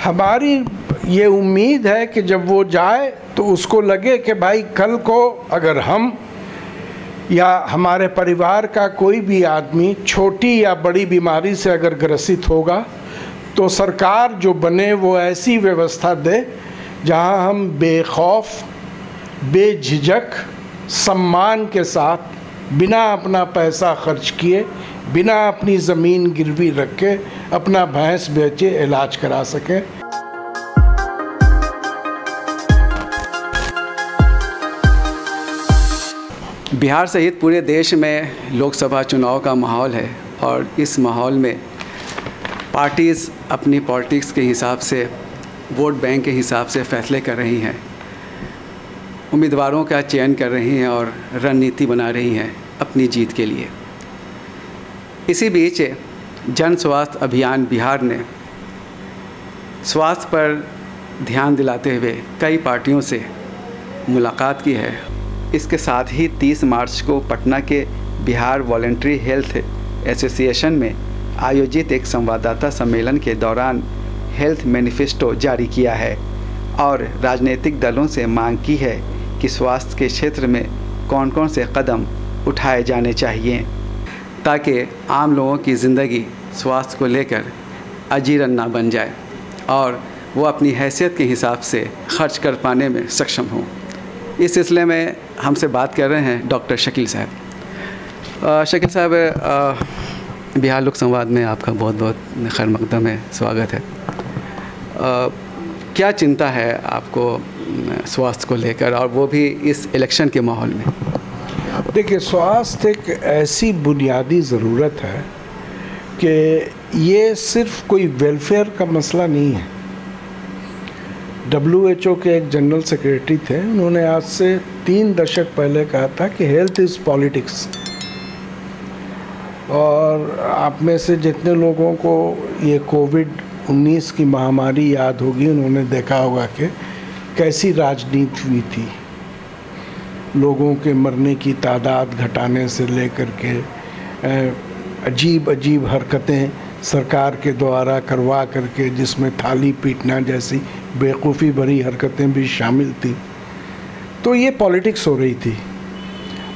हमारी ये उम्मीद है कि जब वो जाए तो उसको लगे कि भाई कल को अगर हम या हमारे परिवार का कोई भी आदमी छोटी या बड़ी बीमारी से अगर ग्रसित होगा तो सरकार जो बने वो ऐसी व्यवस्था दे जहां हम बेखौफ, बेझिझक, सम्मान के साथ, बिना अपना पैसा खर्च किए, बिना अपनी ज़मीन गिरवी रख के अपना भैंस बेचे इलाज करा सकें। बिहार सहित पूरे देश में लोकसभा चुनाव का माहौल है और इस माहौल में पार्टीज़ अपनी पॉलिटिक्स के हिसाब से, वोट बैंक के हिसाब से फैसले कर रही हैं, उम्मीदवारों का चयन कर रही हैं और रणनीति बना रही हैं अपनी जीत के लिए। इसी बीच जन स्वास्थ्य अभियान बिहार ने स्वास्थ्य पर ध्यान दिलाते हुए कई पार्टियों से मुलाकात की है। इसके साथ ही 30 मार्च को पटना के बिहार वॉलंटरी हेल्थ एसोसिएशन में आयोजित एक संवाददाता सम्मेलन के दौरान हेल्थ मैनिफेस्टो जारी किया है और राजनीतिक दलों से मांग की है कि स्वास्थ्य के क्षेत्र में कौन कौन से कदम उठाए जाने चाहिए ताकि आम लोगों की ज़िंदगी स्वास्थ्य को लेकर अजीरन ना बन जाए और वो अपनी हैसियत के हिसाब से खर्च कर पाने में सक्षम हों। इस सिलसिले में हमसे बात कर रहे हैं डॉक्टर शकील साहब। शकील साहब, बिहार लोक संवाद में आपका बहुत बहुत खैर मकदम है, स्वागत है। क्या चिंता है आपको स्वास्थ्य को लेकर और वो भी इस इलेक्शन के माहौल में? देखिए, स्वास्थ्य एक ऐसी बुनियादी ज़रूरत है कि ये सिर्फ कोई वेलफेयर का मसला नहीं है। WHO के एक जनरल सेक्रेटरी थे, उन्होंने आज से 3 दशक पहले कहा था कि हेल्थ इज़ पॉलिटिक्स। और आप में से जितने लोगों को ये कोविड-19 की महामारी याद होगी, उन्होंने देखा होगा कि कैसी राजनीति हुई थी। लोगों के मरने की तादाद घटाने से लेकर के अजीब अजीब हरकतें सरकार के द्वारा करवा करके, जिसमें थाली पीटना जैसी बेवकूफ़ी भरी हरकतें भी शामिल थी। तो ये पॉलिटिक्स हो रही थी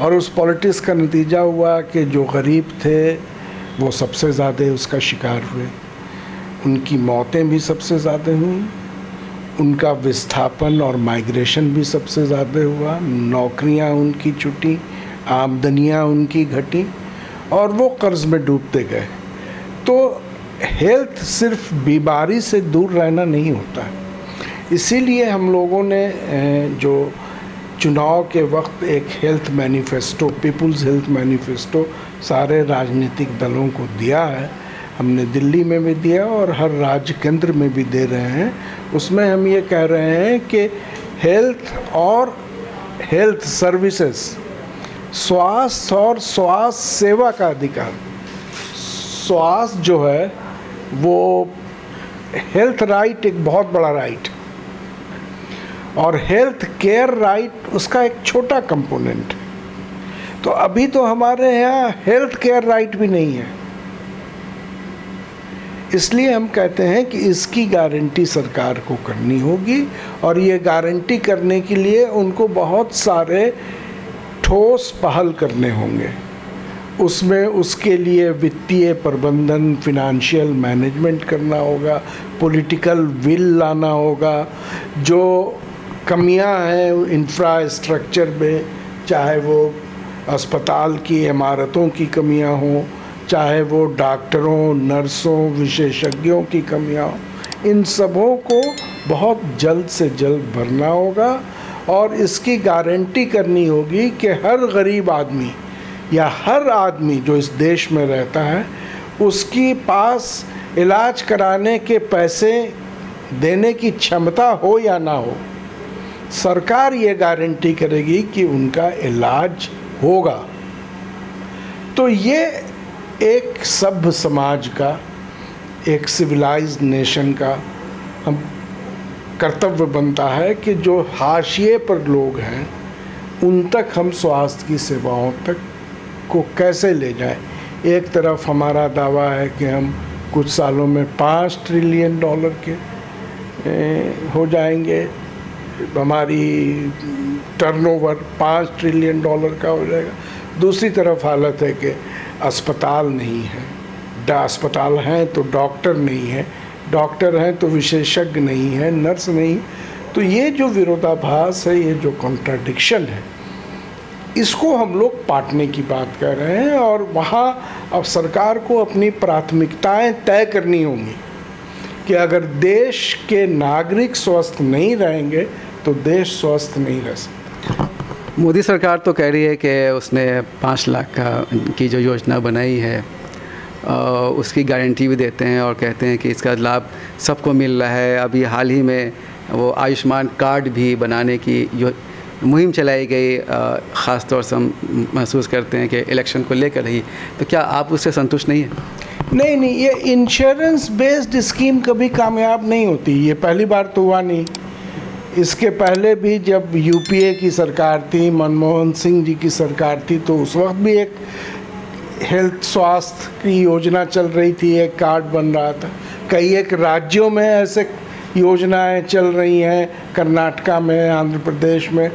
और उस पॉलिटिक्स का नतीजा हुआ कि जो गरीब थे वो सबसे ज़्यादा उसका शिकार हुए, उनकी मौतें भी सबसे ज़्यादा हुई, उनका विस्थापन और माइग्रेशन भी सबसे ज़्यादा हुआ, नौकरियां उनकी छूटी, आमदनियां उनकी घटी और वो कर्ज़ में डूबते गए। तो हेल्थ सिर्फ बीमारी से दूर रहना नहीं होता है। इसीलिए हम लोगों ने जो चुनाव के वक्त एक health manifesto, people's health manifesto सारे राजनीतिक दलों को दिया है। हमने दिल्ली में भी दिया और हर राज्य केंद्र में भी दे रहे हैं। उसमें हम ये कह रहे हैं कि हेल्थ और हेल्थ सर्विसेज, स्वास्थ्य और स्वास्थ्य सेवा का अधिकार, स्वास्थ्य जो है वो हेल्थ राइट एक बहुत बड़ा राइट और हेल्थ केयर राइट उसका एक छोटा कंपोनेंट। तो अभी तो हमारे यहाँ हेल्थ केयर राइट भी नहीं है। इसलिए हम कहते हैं कि इसकी गारंटी सरकार को करनी होगी और ये गारंटी करने के लिए उनको बहुत सारे ठोस पहल करने होंगे। उसमें उसके लिए वित्तीय प्रबंधन, फिनेंशियल मैनेजमेंट करना होगा, पॉलिटिकल विल लाना होगा। जो कमियां हैं इंफ्रास्ट्रक्चर में, चाहे वो अस्पताल की इमारतों की कमियां हों, चाहे वो डॉक्टरों, नर्सों, विशेषज्ञों की कमियां हों, इन सबों को बहुत जल्द से जल्द भरना होगा और इसकी गारंटी करनी होगी कि हर गरीब आदमी या हर आदमी जो इस देश में रहता है उसकी पास इलाज कराने के पैसे देने की क्षमता हो या ना हो, सरकार ये गारंटी करेगी कि उनका इलाज होगा। तो ये एक सभ्य समाज का, एक सिविलाइज्ड नेशन का हम कर्तव्य बनता है कि जो हाशिए पर लोग हैं उन तक हम स्वास्थ्य की सेवाओं तक को कैसे ले जाएं। एक तरफ हमारा दावा है कि हम कुछ सालों में $5 ट्रिलियन के हो जाएंगे, हमारी टर्नओवर $5 ट्रिलियन का हो जाएगा। दूसरी तरफ हालत है कि अस्पताल नहीं है, अस्पताल हैं तो डॉक्टर नहीं है, डॉक्टर हैं तो विशेषज्ञ नहीं है, नर्स नहीं। तो ये जो विरोधाभास है, ये जो कॉन्ट्राडिक्शन है, इसको हम लोग पाटने की बात कर रहे हैं। और वहाँ अब सरकार को अपनी प्राथमिकताएं तय करनी होंगी कि अगर देश के नागरिक स्वस्थ नहीं रहेंगे तो देश स्वस्थ नहीं रह सकता। मोदी सरकार तो कह रही है कि उसने 5 लाख की जो योजना बनाई है उसकी गारंटी भी देते हैं और कहते हैं कि इसका लाभ सबको मिल रहा है। अभी हाल ही में वो आयुष्मान कार्ड भी बनाने की मुहिम चलाई गई, ख़ास तौर से हम महसूस करते हैं कि इलेक्शन को लेकर ही। तो क्या आप उससे संतुष्ट नहीं हैं? नहीं, ये इंश्योरेंस बेस्ड स्कीम कभी कामयाब नहीं होती। ये पहली बार तो हुआ नहीं। इसके पहले भी जब यूपीए की सरकार थी, मनमोहन सिंह जी की सरकार थी, तो उस वक्त भी एक हेल्थ स्वास्थ्य की योजना चल रही थी, एक कार्ड बन रहा था। कई एक राज्यों में ऐसे योजनाएं चल रही हैं, कर्नाटका में, आंध्र प्रदेश में,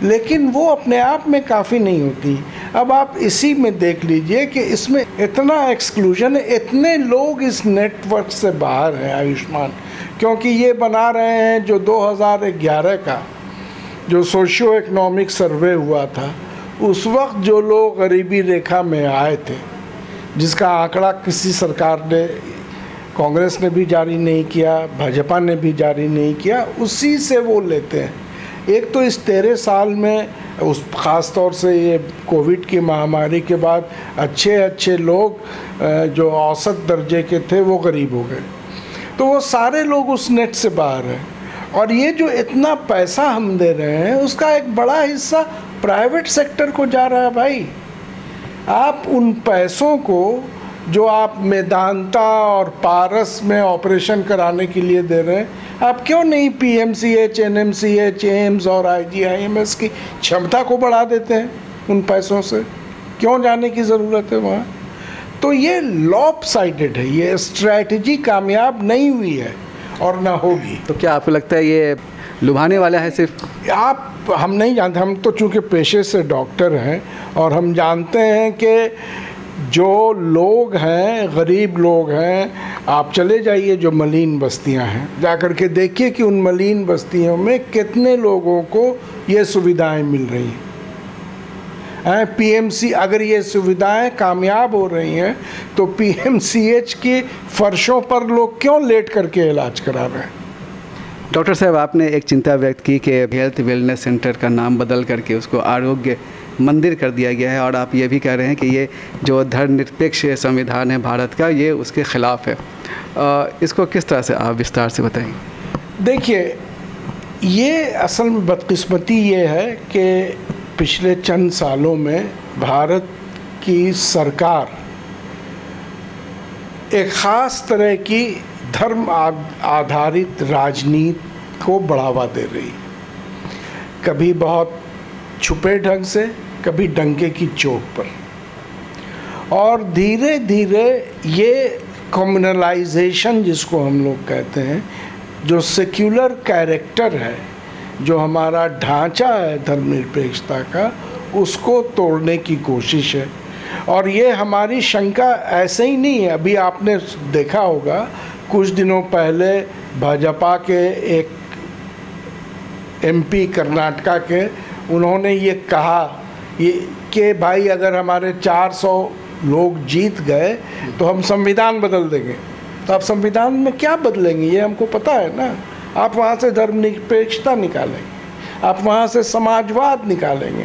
लेकिन वो अपने आप में काफ़ी नहीं होती। अब आप इसी में देख लीजिए कि इसमें इतना एक्सक्लूजन है, इतने लोग इस नेटवर्क से बाहर हैं आयुष्मान, क्योंकि ये बना रहे हैं जो 2011 का जो सोशियो इकोनॉमिक सर्वे हुआ था, उस वक्त जो लोग गरीबी रेखा में आए थे, जिसका आंकड़ा किसी सरकार ने, कांग्रेस ने भी जारी नहीं किया, भाजपा ने भी जारी नहीं किया, उसी से वो लेते हैं। एक तो इस 13 साल में उस ख़ास तौर से ये कोविड की महामारी के बाद अच्छे लोग जो औसत दर्जे के थे वो गरीब हो गए। तो वो सारे लोग उस नेट से बाहर हैं। और ये जो इतना पैसा हम दे रहे हैं उसका एक बड़ा हिस्सा प्राइवेट सेक्टर को जा रहा है। भाई, आप उन पैसों को जो आप मेदांता और पारस में ऑपरेशन कराने के लिए दे रहे हैं, आप क्यों नहीं PMCH, NMCH, एम्स और IGIMS की क्षमता को बढ़ा देते हैं? उन पैसों से क्यों जाने की ज़रूरत है वहाँ? तो ये लॉपसाइडेड है, ये स्ट्रैटेजी कामयाब नहीं हुई है और ना होगी। तो क्या आपको लगता है ये लुभाने वाला है सिर्फ? हम नहीं जानते, हम तो चूँकि पेशे से डॉक्टर हैं और हम जानते हैं कि जो लोग हैं, गरीब लोग हैं, आप चले जाइए जो मलिन बस्तियां हैं, जा कर के देखिए कि उन मलिन बस्तियों में कितने लोगों को ये सुविधाएं मिल रही हैं। PMC, अगर ये सुविधाएं कामयाब हो रही हैं तो PMCH की फर्शों पर लोग क्यों लेट करके इलाज करा रहे हैं? डॉक्टर साहब, आपने एक चिंता व्यक्त की कि हेल्थ वेलनेस सेंटर का नाम बदल करके उसको आरोग्य मंदिर कर दिया गया है, और आप ये भी कह रहे हैं कि ये जो धर्मनिरपेक्ष संविधान है भारत का, ये उसके ख़िलाफ़ है। इसको किस तरह से आप विस्तार से बताएंगे? देखिए, ये असल में बदकिस्मती ये है कि पिछले चंद सालों में भारत की सरकार एक ख़ास तरह की धर्म आधारित राजनीति को बढ़ावा दे रही, कभी बहुत छुपे ढंग से, कभी डंके की चोट पर, और धीरे धीरे ये कम्युनलाइजेशन जिसको हम लोग कहते हैं, जो सेक्युलर कैरेक्टर है, जो हमारा ढांचा है धर्मनिरपेक्षता का, उसको तोड़ने की कोशिश है। और ये हमारी शंका ऐसे ही नहीं है। अभी आपने देखा होगा कुछ दिनों पहले भाजपा के एक MP कर्नाटका के, उन्होंने ये कहा कि भाई अगर हमारे 400 लोग जीत गए तो हम संविधान बदल देंगे। तो आप संविधान में क्या बदलेंगे ये हमको पता है ना। आप वहाँ से धर्मनिरपेक्षता निकालेंगे, आप वहाँ से समाजवाद निकालेंगे।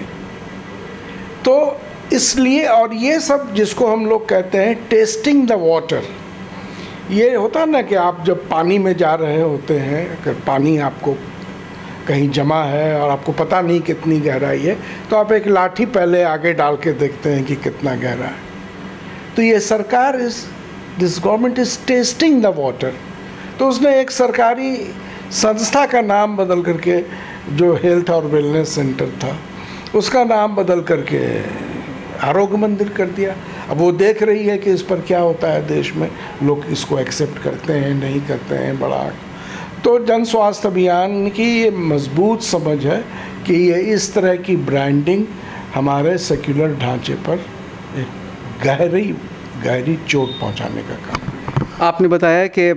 तो इसलिए, और ये सब जिसको हम लोग कहते हैं टेस्टिंग द वाटर, ये होता ना कि आप जब पानी में जा रहे होते हैं, अगर पानी आपको कहीं जमा है और आपको पता नहीं कितनी गहराई है, तो आप एक लाठी पहले आगे डाल के देखते हैं कि कितना गहरा है। तो ये सरकार this government is testing the water. तो उसने एक सरकारी संस्था का नाम बदल करके, जो हेल्थ और वेलनेस सेंटर था, उसका नाम बदल करके आरोग्य मंदिर कर दिया। अब वो देख रही है कि इस पर क्या होता है देश में, लोग इसको एक्सेप्ट करते हैं नहीं करते हैं, बड़ा तो जन स्वास्थ्य अभियान की ये मजबूत समझ है कि ये इस तरह की ब्रांडिंग हमारे सेक्युलर ढांचे पर एक गहरी चोट पहुंचाने का काम है। आपने बताया कि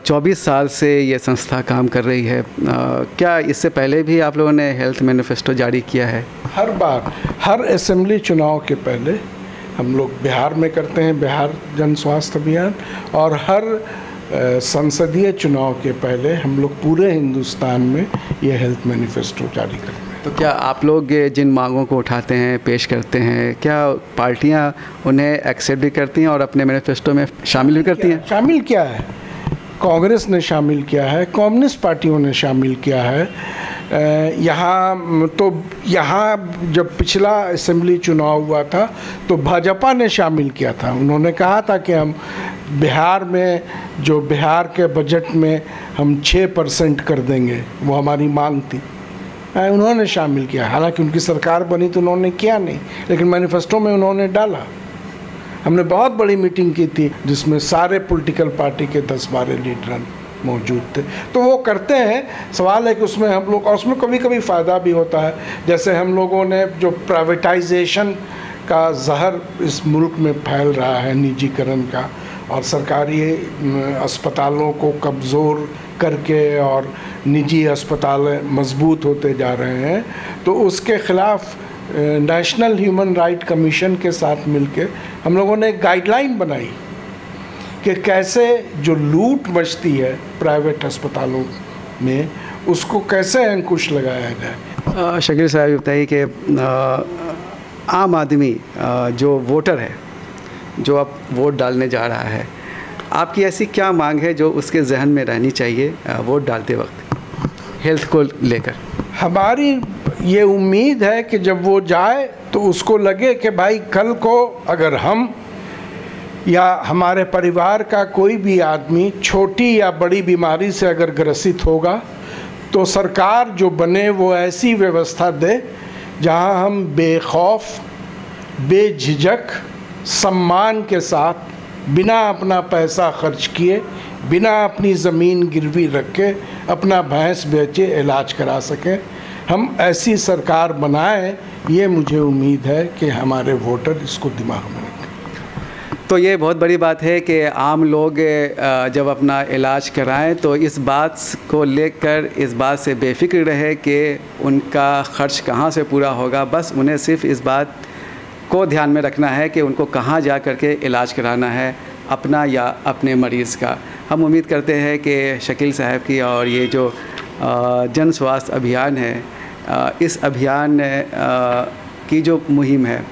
24 साल से ये संस्था काम कर रही है। क्या इससे पहले भी आप लोगों ने हेल्थ मैनिफेस्टो जारी किया है? हर बार, हर असेंबली चुनाव के पहले हम लोग बिहार में करते हैं बिहार जन स्वास्थ्य अभियान, और हर संसदीय चुनाव के पहले हम लोग पूरे हिंदुस्तान में ये हेल्थ मैनिफेस्टो जारी करते हैं। तो क्या आप लोग जिन मांगों को उठाते हैं, पेश करते हैं, क्या पार्टियां उन्हें एक्सेप्ट भी करती हैं और अपने मैनिफेस्टो में शामिल भी करती हैं? शामिल किया है, कांग्रेस ने शामिल किया है, कम्युनिस्ट पार्टियों ने शामिल किया है। यहाँ जब पिछला असेंबली चुनाव हुआ था तो भाजपा ने शामिल किया था। उन्होंने कहा था कि हम बिहार में, जो बिहार के बजट में हम 6% कर देंगे, वो हमारी मांग थी, उन्होंने शामिल किया। हालांकि उनकी सरकार बनी तो उन्होंने किया नहीं, लेकिन मैनिफेस्टो में उन्होंने डाला। हमने बहुत बड़ी मीटिंग की थी जिसमें सारे पॉलिटिकल पार्टी के 10-12 लीडर मौजूद थे। तो वो करते हैं, सवाल है कि उसमें हम लोग, और उसमें कभी कभी फ़ायदा भी होता है। जैसे हम लोगों ने जो प्राइवेटाइजेशन का जहर इस मुल्क में फैल रहा है, निजीकरण का, और सरकारी अस्पतालों को कमज़ोर करके और निजी अस्पताल मजबूत होते जा रहे हैं, तो उसके ख़िलाफ़ नेशनल ह्यूमन राइट कमीशन के साथ मिलके हम लोगों ने एक गाइडलाइन बनाई कि कैसे जो लूट मचती है प्राइवेट अस्पतालों में, उसको कैसे अंकुश लगाया जाए। शकील साहब बताइए कि आम आदमी जो वोटर है, जो अब वोट डालने जा रहा है, आपकी ऐसी क्या मांग है जो उसके जहन में रहनी चाहिए वोट डालते वक्त हेल्थ को लेकर? हमारी ये उम्मीद है कि जब वो जाए तो उसको लगे कि भाई कल को अगर हम या हमारे परिवार का कोई भी आदमी छोटी या बड़ी बीमारी से अगर ग्रसित होगा तो सरकार जो बने वो ऐसी व्यवस्था दे जहां हम बेखौफ, बेझिझक, सम्मान के साथ, बिना अपना पैसा खर्च किए, बिना अपनी ज़मीन गिरवी रख के, अपना भैंस बेचे इलाज करा सकें। हम ऐसी सरकार बनाएं, ये मुझे उम्मीद है कि हमारे वोटर इसको दिमाग में रखें। तो ये बहुत बड़ी बात है कि आम लोग जब अपना इलाज कराएं तो इस बात को लेकर इस बात से बेफिक्र रहे कि उनका ख़र्च कहाँ से पूरा होगा। बस उन्हें सिर्फ इस बात को ध्यान में रखना है कि उनको कहाँ जा कर के इलाज कराना है, अपना या अपने मरीज़ का। हम उम्मीद करते हैं कि शकील साहब की और ये जो जन स्वास्थ्य अभियान है, इस अभियान की जो मुहिम है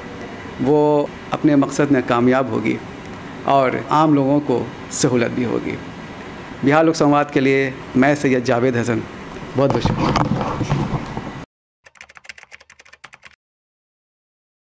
वो अपने मकसद में कामयाब होगी और आम लोगों को सहूलत भी होगी। बिहार लोक संवाद के लिए मैं सैयद जावेद हसन, बहुत बहुत शुक्रिया।